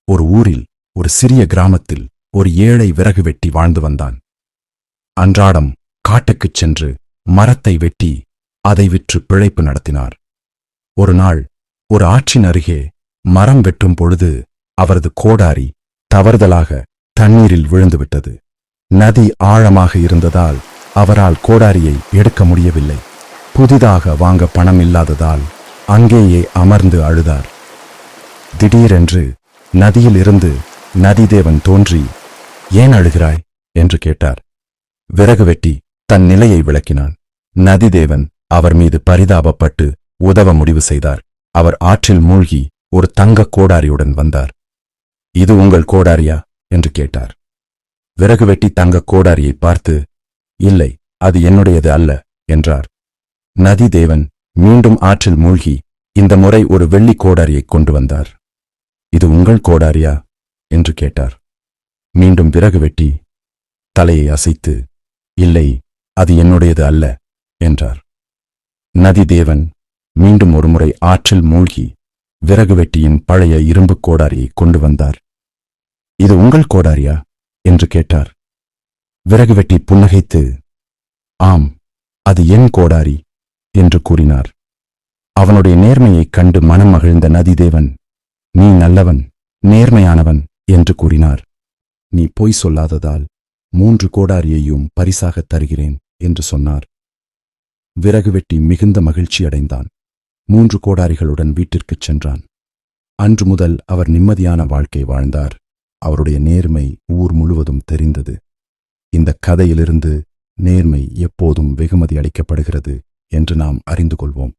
ஒரு ஊரில் ஒரு சிறிய கிராமத்தில் ஒரு ஏழை விறகு வெட்டி வாழ்ந்து வந்தான். அன்றாடம் காட்டுக்குச் சென்று மரத்தை வெட்டி அதை விற்று பிழைப்பு நடத்தினார். ஒரு நாள் ஒரு ஆற்றின் அருகே மரம் வெட்டும் பொழுது அவரது கோடாரி தவறுதலாக தண்ணீரில் விழுந்துவிட்டது. நதி ஆழமாக இருந்ததால் அவரால் கோடாரியை எடுக்க முடியவில்லை. புதிதாக வாங்க பணம் இல்லாததால் அங்கேயே அமர்ந்து அழுதார். திடீரென்று நதியிலிருந்து நதிதேவன் தோன்றி, "ஏன் அழுகிறாய்?" என்று கேட்டார். விறகு வெட்டி தன் நிலையை விளக்கினான். நதிதேவன் அவர் மீது பரிதாபப்பட்டு உதவ முடிவு செய்தார். அவர் ஆற்றில் மூழ்கி ஒரு தங்கக் கோடாரியுடன் வந்தார். "இது உங்கள் கோடாரியா?" என்று கேட்டார். விறகு வெட்டி தங்கக் கோடாரியை பார்த்து, "இல்லை, அது என்னுடையது அல்ல" என்றார். நதிதேவன் மீண்டும் ஆற்றில் மூழ்கி இந்த முறை ஒரு வெள்ளி கோடாரியை கொண்டு வந்தார். "இது உங்கள் கோடாரியா?" என்று கேட்டார். மீண்டும் விறகு வெட்டி தலையை அசைத்து, "இல்லை, அது என்னுடையது அல்ல" என்றார். நதிதேவன் மீண்டும் ஒருமுறை ஆற்றில் மூழ்கி விறகு வெட்டியின் பழைய இரும்புக் கோடாரியை கொண்டு வந்தார். "இது உங்கள் கோடாரியா?" என்று கேட்டார். விறகு வெட்டி புன்னகைத்து, "ஆம், அது என் கோடாரி" என்று கூறினார். அவனுடைய நேர்மையைக் கண்டு மனம் மகிழ்ந்த நதிதேவன், "நீ நல்லவன், நேர்மையானவன்" என்று கூறினார். "நீ பொய் சொல்லாததால் 3 கோடாரியையும் பரிசாகத் தருகிறேன்" என்று சொன்னார். விறகு வெட்டி மிகுந்த மகிழ்ச்சியடைந்தான். 3 கோடாரிகளுடன் வீட்டிற்குச் சென்றான். அன்று முதல் அவர் நிம்மதியான வாழ்க்கை வாழ்ந்தார். அவருடைய நேர்மை ஊர் முழுவதும் தெரிந்தது. இந்த கதையிலிருந்து நேர்மை எப்போதும் வெகுமதி அளிக்கப்படுகிறது என்று நாம் அறிந்து கொள்வோம்.